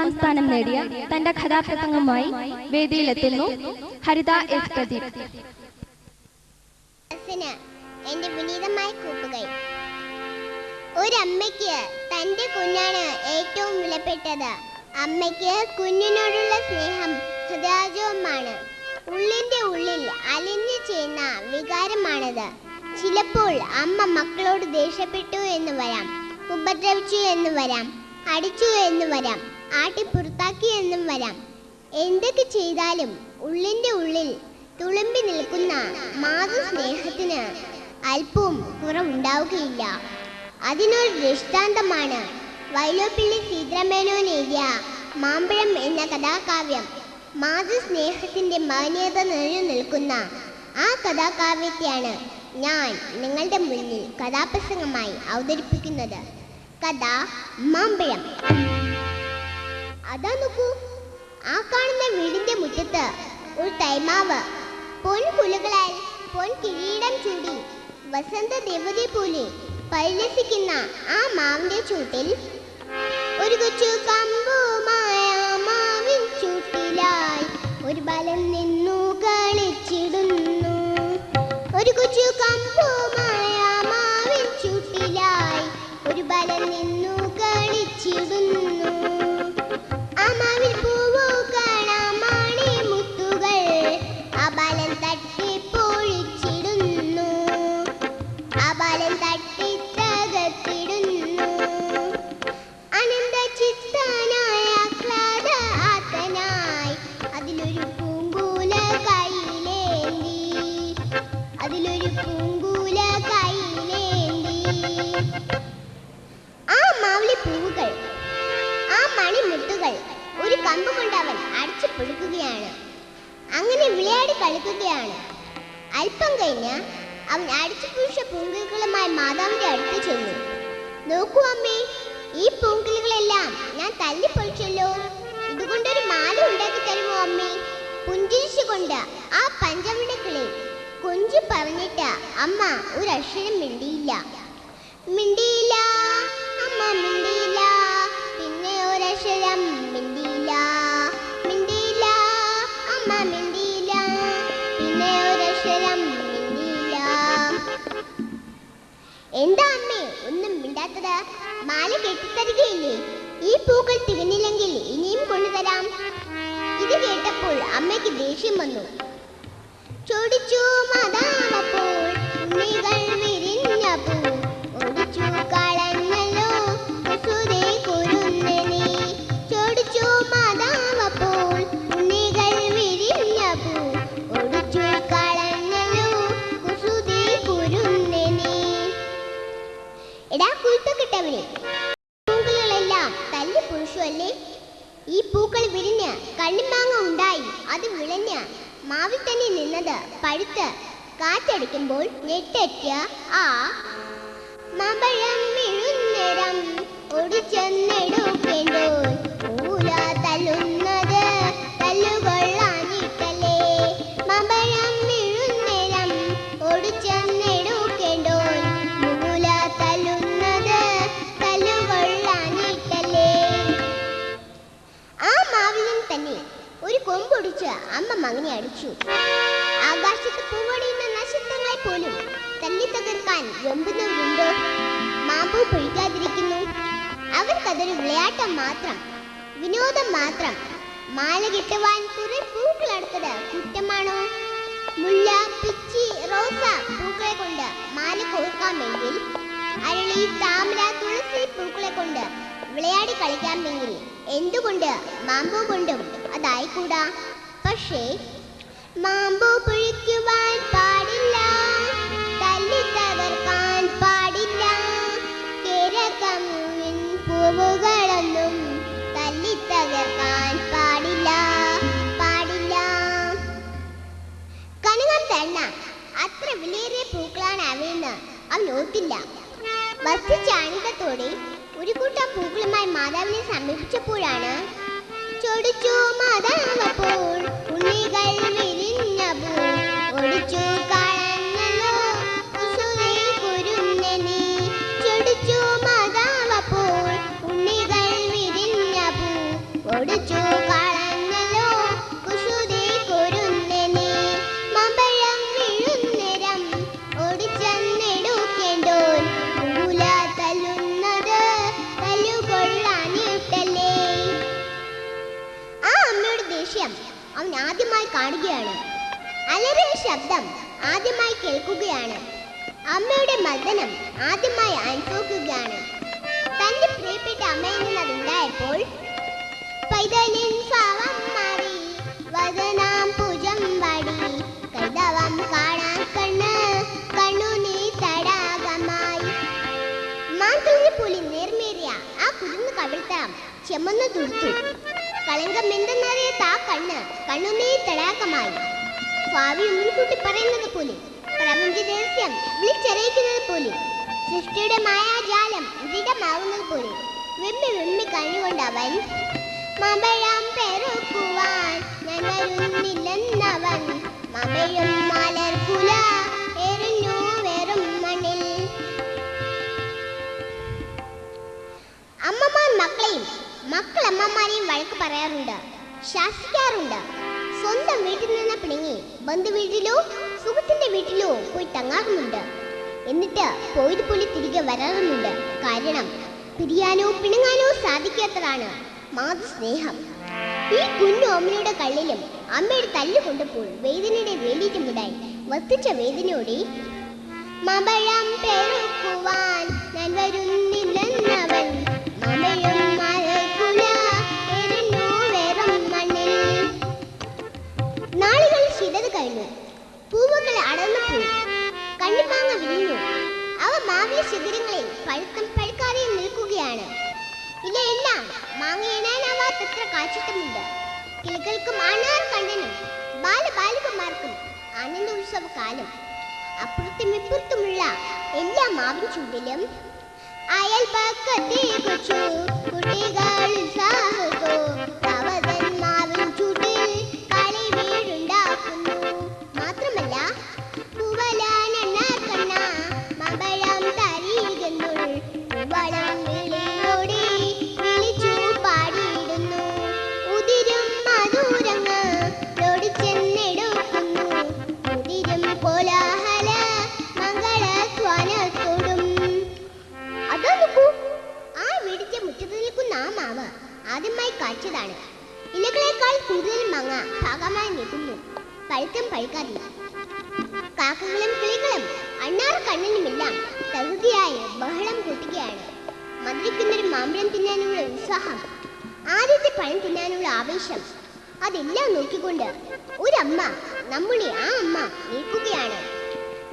ഒന്നാം സ്ഥാനം നേടിയ തന്റെ കഥാപ്രസംഗവുമായി വേദിയിലെത്തുന്നു ഹരിത എസ് പ്രദീപ്. എന്റെ വിനീതമായ കൂപ്പുകൈ. ഒരമ്മയ്ക്ക് തന്റെ കുഞ്ഞാണ് ഏറ്റവും വിലപ്പെട്ടത്. അമ്മയ്ക്ക് കുഞ്ഞിനോടുള്ള സ്നേഹം ഹൃദയമാണ്. ഉള്ളിന്റെ ഉള്ളിൽ അലിഞ്ഞു ചെയ്യുന്ന വികാരമാണത്. ചിലപ്പോൾ അമ്മ മക്കളോട് ദേഷ്യപ്പെട്ടു എന്ന് വരാം, ഉപദ്രവിച്ചു എന്ന് വരാം, അടിച്ചു എന്ന് വരാം, ആട്ടിപ്പുറത്താക്കി എന്നും വരാം. എന്തൊക്കെ ചെയ്താലും ഉള്ളിന്റെ ഉള്ളിൽ തുളുമ്പി നിൽക്കുന്ന മാതൃസ്നേഹത്തിന് അല്പവും കുറവുണ്ടാവുകയില്ല. അതിനൊരു ദൃഷ്ടാന്തമാണ് വൈലോപ്പിള്ളി സീതാരാമേനോൻ എഴുതിയ മാമ്പഴം എന്ന കഥാകാവ്യം. മാതൃസ്നേഹത്തിന്റെ മാന്യത നിറഞ്ഞു നിൽക്കുന്ന ആ കഥാകാവ്യത്തെയാണ് ഞാൻ നിങ്ങളുടെ മുന്നിൽ കഥാപ്രസംഗമായി അവതരിപ്പിക്കുന്നത്. കഥ മാമ്പഴം. അതാ നോക്കൂ, ആ കാണുന്ന വീടിന്റെ മുറ്റത്ത് ഒരു തൈമാവ് പൊൻകുലകളാൽ പൊൻ കിരീടം ചൂടി വസന്ത ദേവതയെ പോലെ പരിലസിക്കുന്ന ആ മാവിന്റെ ചൂട്ടിൽ ഒരു കൊച്ചു കമ്പുമായ മാവിൻ ചൂട്ടിലായി ഒരു ബാലൻ നിന്നു കളിച്ചിടുന്നു. ഒരു കൊച്ചു കമ്പുമായ മാവിൻ ചൂട്ടിലായി ഒരു ബാലൻ നിന്നു കളിച്ചിടുന്നു. ആ മാവിൽ പൂവു കാണാം മണി മുത്തുകൾ, ആ ബാലൻ തട്ടി പൊഴിച്ചിടുന്നു, ആ ബാലൻ തട്ടി തകർത്തിടുന്നു. അനന്ത ചിത്തനായ ക്ലാദ ആത്തനായി അതിലൊരു പൂങ്കൂല കൈയിലേന്തി, അതിലൊരു പൂങ്കൂല കൈയിലേന്തി. ആ മാവിലെ പൂവുകൾ, ആ മണിമുത്തുകൾ ഒരു കമ്പ് കൊണ്ട് അവൻ അടിച്ചു പൊളിക്കുകയാണ്. അങ്ങനെ വിളയാടി കളിക്കുകയാണ്. അല്പം കഴിഞ്ഞ് അവൻ അടിച്ചു പൊളിച്ച പൂങ്കിലുകളുമായി മാതാവിന്റെ അടുത്ത് ചെന്നു. നോക്കൂ അമ്മേ, ഈ പൂങ്കിലുകളെല്ലാം ഞാൻ തല്ലി പൊളിച്ചല്ലോ. ഇതുകൊണ്ടൊരു മാല ഉണ്ടാക്കി തരുമോ അമ്മേ? പുഞ്ചിരിച്ചുകൊണ്ട് ആ പഞ്ചവണ്ട കിളി കൊഞ്ചു പറഞ്ഞിട്ട് അമ്മ ഒരു അക്ഷരം മിണ്ടിയില്ല. മിണ്ടിയില്ല അമ്മ, മിണ്ടിയില്ല. പിന്നെ ഒരക്ഷരം മിണ്ടിയില്ല. മിണ്ടിയില്ല അമ്മ, മിണ്ടിയില്ല. പിന്നെ ഒരക്ഷരം മിണ്ടിയില്ല. എന്താ അമ്മേ ഒന്നും മിണ്ടാത്തത്? മാല കെട്ടിത്തരികയില്ലേ? ഈ പൂക്കൾ തികഞ്ഞില്ലെങ്കിൽ ഇനിയും കൊണ്ടുതരാം. ഇത് കേട്ടപ്പോൾ അമ്മയ്ക്ക് ദേഷ്യം വന്നു. ചോദിച്ചു മാതാവപ്പോൾ ഉണ്ണികൾ വിരിഞ്ഞപ്പൂ ഒടിച്ചു കളഞ്ഞല്ലോ കുസുതേ കുരുന്നനെ. ചോദിച്ചു മാതാവപ്പോൾ ഉണ്ണികൾ വിരിഞ്ഞപ്പൂ ഒടിച്ചു കളഞ്ഞല്ലോ കുസുതേ കുരുന്നനെ. എടാ കുരുത്തക്കെട്ടവനെ, പൂക്കളെല്ലാം തല്ലി പുരുഷല്ലേ? ഈ പൂക്കൾ വിരിഞ്ഞ് കണ്ണിമാങ്ങ ഉണ്ടായി അത് വിളഞ്ഞ് മാവിൽ തന്നെ നിന്നത് പഴുത്ത് കാറ്റടിക്കുമ്പോൾ ഞെട്ടറ്റ ആ മാമ്പഴം വീഴുന്നേരം ഒടിച്ചെന്നെടുക്കേണ്ടോ ഊല തല്ലുന്നത് തല്ലുകൊള്ളാഞ്ഞിട്ടല്ലേ. മാമ്പഴം വീഴുന്നേരം ഒടിച്ചെന്നെടുക്കേണ്ടോ ഊല തല്ലുന്നത് തല്ലുകൊള്ളാഞ്ഞിട്ടല്ലേ. ആ മാവിലും തന്നെ ഒരു കൊമ്പൊടിച്ച് അമ്മ മകനെ അടിച്ചു. ആകാശത്ത് പൂവടിയുന്ന നക്ഷത്രങ്ങളെ പോലും തല്ലി തകർക്കാൻ വെമ്പുന്നവരുണ്ടോ? മാമ്പൂ പൊഴിക്കാതിരിക്കുന്നു. അവർക്കതൊരു വിളയാട്ടം മാത്രം, വിനോദം മാത്രം. മാല കെട്ടുവാൻ കുറെ പൂക്കൾ അടുത്തത് കുറ്റമാണോ? മുല്ല, പിച്ചി, റോസ പൂക്കളെ കൊണ്ട് മാല കോർക്കാമെങ്കിൽ, അരളി, താമര, തുളസി പൂക്കളെ കൊണ്ട് വിളയാടി കളിക്കാമെങ്കിൽ എന്തുകൊണ്ട് മാമ്പൂ കൊണ്ടും അതായിക്കൂടാ? പക്ഷേ മാമ്പൂ പൊഴിക്കുവാൻ പാടില്ല, തല്ലി തകർക്കാൻ പാടില്ല. കേരകമ്മിൻ പൂവുകളൊന്നും തല്ലി തകർക്കാൻ പാടില്ല, പാടില്ല. കനകം തന്ന അത്ര വിലയേറിയ പൂക്കളാണ് അവയെന്ന് അവൻ ഓർത്തില്ല. വർദ്ധിച്ച ആനന്ദത്തോടെ ഒരു കൂട്ടം പൂക്കളുമായി മാതാവിനെ സമീപിച്ചപ്പോഴാണ് ചോദിച്ചു മാതാവപ്പോൾ ഉണ്ണികൾ വിരിഞ്ഞപ്പൂ ഒടിച്ചു കളഞ്ഞല്ലോ കുസുതേ കുരുന്നനെ. ചോദിച്ചു മാതാവപ്പോൾ ഉണ്ണികൾ വിരിഞ്ഞപ്പൂ അലറിയ ശബ്ദം ആദ്യമായി കേൾക്കുകയാണ്. അമ്മയുടെ മർദ്ദനം ആദ്യമായി അനുഭവിക്കുകയാണ്. തന്റെ പ്രിയപ്പെട്ട അമ്മയിൽ നിന്ന് അതുണ്ടായപ്പോൾ പൈതലിൻ ഭാവം മാറി വദനാം പൂജം പാടി കൈതവം കാണാൻ കണ്ണ് കണ്ണുനീ തടാകമായി. മാന്ത്രിക പോലെ നേർമേറിയ ആ കുരുന്ന് കവിൾത്തം ചെമ്മന്ന് തുടുത്തു. കളങ്കം എന്തെന്നറിയാത്ത ആ കണ്ണ് കണ്ണുനീ തടാകമായി. ഭാവി മുൻകൂട്ടി പറയുന്നത് പോലെ, പ്രപഞ്ച രഹസ്യം വിളിച്ചറിയിക്കുന്നത് പോലെ, സൃഷ്ടിയുടെ മായാജാലം ദൃഢമാവുന്നത് പോലെ വെമ്മി വെമ്മി കണ്ണുകൊണ്ടവൻ മമ്പഴം പെറുക്കുവാൻ ഞാൻ വരുന്നില്ലെന്നവൻ മമ്പഴും മലർക്കുല എറിഞ്ഞു വെറും മണ്ണിൽ. അമ്മമാർ മക്കളെയും മക്കൾ അമ്മമാരെയും വഴക്ക് പറയാറുണ്ട്, ശാസിക്കാറുണ്ട്. സ്വന്തം വീട്ടിൽ നിന്ന് പിണങ്ങി ബന്ധു വീട്ടിലോ സുഹൃത്തിന്റെ വീട്ടിലോ പോയി തങ്ങാറുമുണ്ട്. എന്നിട്ട് പോയതുപോലെ തിരികെ വരാറുമുണ്ട്. കാരണം പിരിയാനോ പിണങ്ങാനോ സാധിക്കാത്തതാണ് മാതൃസ്നേഹം. ഈ കുഞ്ഞു അമ്മയുടെ കള്ളിലും അമ്മയുടെ തല്ല് കൊണ്ടപ്പോൾ വേദനയുടെ വേലിയിട്ടുമുണ്ടായി. വർദ്ധിച്ച വേദനയോടെ മമ്പഴം പെറുക്കുവാൻ ഞാൻ വരുന്നില്ലെന്നവൻ മമ്പഴും മലർക്കുല എറിഞ്ഞു വെറും മണ്ണിൽ. നാളുകൾ ചിലത് കഴിഞ്ഞു. പൂവുകൾ അടർന്നുപോയി. കണ്ണിമാങ്ങ വിരിഞ്ഞു. അവ മാവിലെ ശിഖരങ്ങളിൽ പഴുത്തും പഴുക്കാതെയും നിൽക്കുകയാണ്. ഇലയെല്ലാം മാങ്ങ എണ്ണാനാവാത്തത്ര കാച്ചിട്ടുമുണ്ട്. കിളികൾക്കും ആണാർ കണ്ണനും ബാലബാലികമാർക്കും ആനന്ദ ഉത്സവ കാലം. അപ്പുറത്തും ഇപ്പുറത്തുമുള്ള എല്ലാ മാവിൻ ചൂടിലും അയൽപക്കത്തെ കൊച്ചു കുട്ടികൾ ഉത്സാഹത്തോ അവതൻ മാവിൻ ചൂട്ടിൽ കളി വീടുണ്ടാക്കുന്നു. മാത്രമല്ല പൂവലാനെണ്ണ കണ്ണ മമ്പഴം തരികെന്നുൾ പൂവളം വിളിയോടെ വിളിച്ചു പാടിയിടുന്നു. ഉതിരും മധുരങ്ങ് ലോടിച്ചെന്നെടുക്കുന്നു. ഉതിരും കോലാഹല മംഗളസ്വനത്തോടും. അതോ നോക്കൂ, ആ വീടിന്റെ മുറ്റത്ത് നിൽക്കുന്ന ആ മാവ് ആദ്യമായി കാച്ചതാണ്. ഇലകളേക്കാൾ കൂടുതൽ മാങ്ങ ഭാഗമായി നിൽക്കുന്നു. പഴുത്തും പഴുക്കാതെ കാക്കകളും കിളികളും അണ്ണാർ കണ്ണനുമെല്ലാം തകൃതിയായി ബഹളം കൂട്ടുകയാണ്. മധുരിക്കുന്നൊരു മാമ്പഴം തിന്നാനുള്ള ഉത്സാഹം, ആദ്യത്തെ പഴം തിന്നാനുള്ള ആവേശം, അതെല്ലാം നോക്കിക്കൊണ്ട് ഒരമ്മ, നമ്മുടെ ആ അമ്മ നിൽക്കുകയാണ്.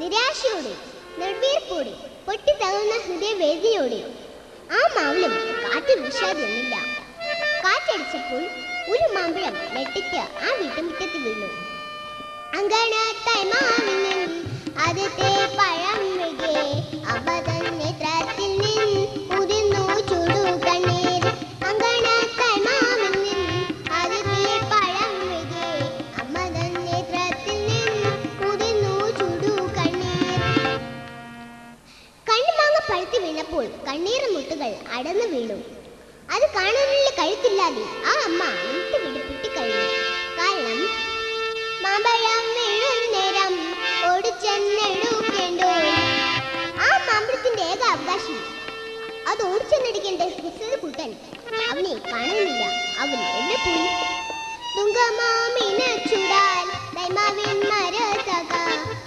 നിരാശയോടെ, നിർവീർപ്പോടെ, പൊട്ടിത്തകർന്ന ഹൃദയവേദനയോടെ. ആ മാവിലും കാറ്റ് വീശാതെയൊന്നില്ല. കാറ്റടിച്ചപ്പോൾ ഒരു മാമ്പഴം നെട്ടിക്ക് ആ വീട്ടുമുറ്റത്ത് വീണു. അങ്കണത്തായി മാവിൽ ആദ്യത്തെ പഴം വീഴെ അവ തന്നെ ത്രത്തിൽ ഉതിർന്നു ചുടു കണ്ണീർ. അങ്കണത്തായി മാവിൽ ആദ്യത്തെ പഴം വീഴെ അമ്മ തന്നെ ത്രത്തിൽ ഉതിർന്നു ചുടു കണ്ണീർ. കണ്ണുമാങ്ങ പഴുത്തി വീണപ്പോൾ കണ്ണീർ മുട്ടുകൾ അടർന്നു വീണു. അത് കാണാനുള്ള കഴുത്തില്ലാതെ ആ അമ്മ വീട്ടുവിടി പൊട്ടിക്കഴിഞ്ഞു. കാരണം മാമ്പഴം വീഴും നേരം ഓടിച്ചെന്നെടുക്കേണ്ടോ. ആ മാമ്പഴത്തിന്റെ ഏക അവകാശി, അത് ഓടിച്ചെന്നെടുക്കേണ്ട കുട്ടൻ അവനെ കാണുന്നില്ല. അവൻ എവിടെ പോയി? തുങ്കമാമിന ചുടാൻ ദൈമാവിൻ മരതക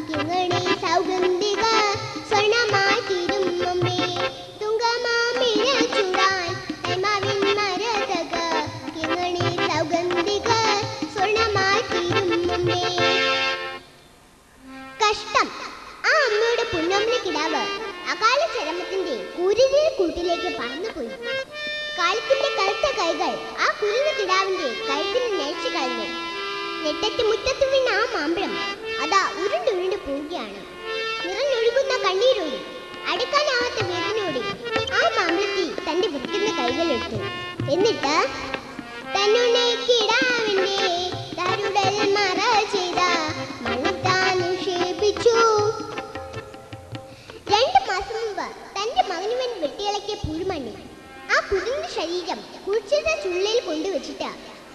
കിങ്ങണി സൗഗന്ധിക സ്വർണമായി തീരും മുമ്പേ. തുങ്കമാമിന ചുടാൻ ദൈമാവിൻ മരതക കിങ്ങണി സൗഗന്ധിക സ്വർണമായി തീരും മുമ്പേ. കഷ്ടം! ആ അമ്മയുടെ പൊന്നമ്മ കിടാവ് അകാല ചരമത്തിന്റെ കുരുതിൽ കൂട്ടിലേക്ക് പറന്നുപോയി. കാലത്തിന്റെ കറുത്ത കൈകൾ ആ കുരുന്ന കിടാവിന്റെ കഴുത്തിന് നയിച്ചു കളഞ്ഞു. നെട്ടറ്റ് മുറ്റത്ത് വീണ ആ മാമ്പഴം അതാ ഉരുണ്ടുരുണ്ട് പോവുകയാണ്. നിറഞ്ഞൊഴുകുന്ന കണ്ണീരോടെ, അടുക്കാനാവാത്ത വേദനയോടെ ആ മാമ്പഴത്തി തന്റെ വിൽക്കുന്ന കൈകളെടുത്തു. എന്നിട്ട് തന്നെ കിടാവിന്റെ തരുടൽ മറ ചെയ്ത മണ്ണിത്താൻ നിക്ഷേപിച്ചു. 2 മാസം മുമ്പ് തന്റെ മകനു വേണ്ടി വെട്ടിയിളക്കിയ പുഴുമണ്ണി ആ കുരുന്ന ശരീരം കുഴിച്ചിട്ട ചുള്ളിൽ കൊണ്ടുവച്ചിട്ട്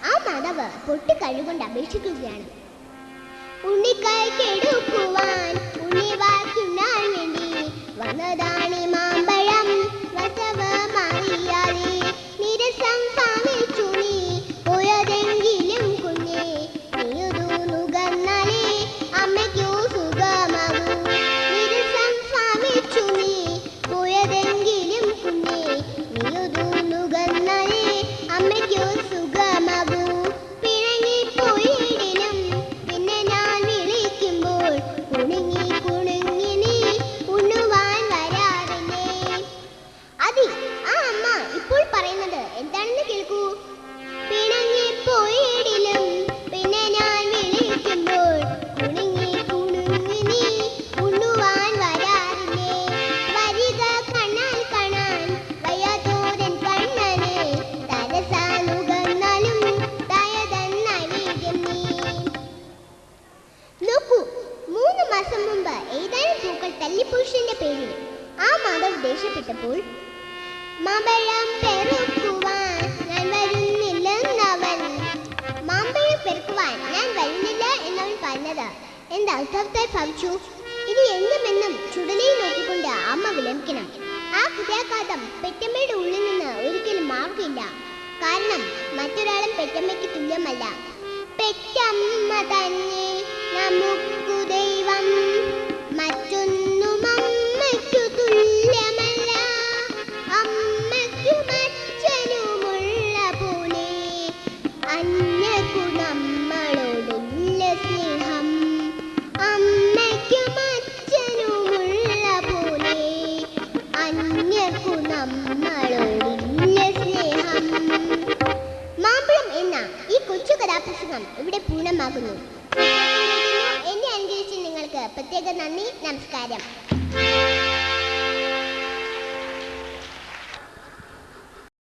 ആ മാതാവ് പൊട്ടിക്കഴുകൊണ്ട് അപേക്ഷിക്കുകയാണ്. ഉണ്ണിക്കൈക്കെടുക്കുവാൻ ഉണ്ണിവാക്കുണ്ണാൻ വേണ്ടി വന്നതാണി മാമ്പഴം രസവമറിയാതെ നിരസം കാമിച്ചു നീ പോയതെങ്കിലും കുഞ്ഞേ നീയൊരു നുകർന്നാലേ അമ്മ മാമ്പഴം പെറുക്കുവാൻ ഞാൻ വരുന്നില്ലെന്നവൻ. മാമ്പഴം പെറുക്കുവാൻ ഞാൻ വരുന്നില്ല എന്നവൻ പറഞ്ഞത് എന്താ അർത്ഥവത്തായി ഭവിച്ചു. ഇത് എന്തുമെന്നും ചുടലയിൽ നോക്കിക്കൊണ്ട് അമ്മ വിലപിക്കണം. ആ ഹൃദയാഘാതം പെറ്റമ്മയുടെ ഉള്ളിൽ നിന്ന് ഒരിക്കലും മാറുകയില്ല. കാരണം മറ്റൊരാളും പെറ്റമ്മയ്ക്ക് തുല്യമല്ല. പെറ്റമ്മ തന്നെ നമുക്കു ദൈവം, മറ്റൊന്നും അമ്മയ്ക്കു തുല്യമല്ല. അമ്മയ്ക്കും അച്ഛനുമുള്ള പോലെ അന്യർക്കു നമ്മളോടുള്ള സ്നേഹം. അമ്മയ്ക്കും അച്ഛനുമുള്ള പോലെ അന്യർക്കു നമ്മളോടുള്ള സ്നേഹം. മാമ്പഴം എന്ന ഈ കൊച്ചു കഥാപുസ്തകം ഇവിടെ പൂർണ്ണമാകുന്നു. എന്നെ അനുഗ്രഹിച്ച നിങ്ങൾക്ക് പ്രത്യേക നന്ദി. നമസ്കാരം.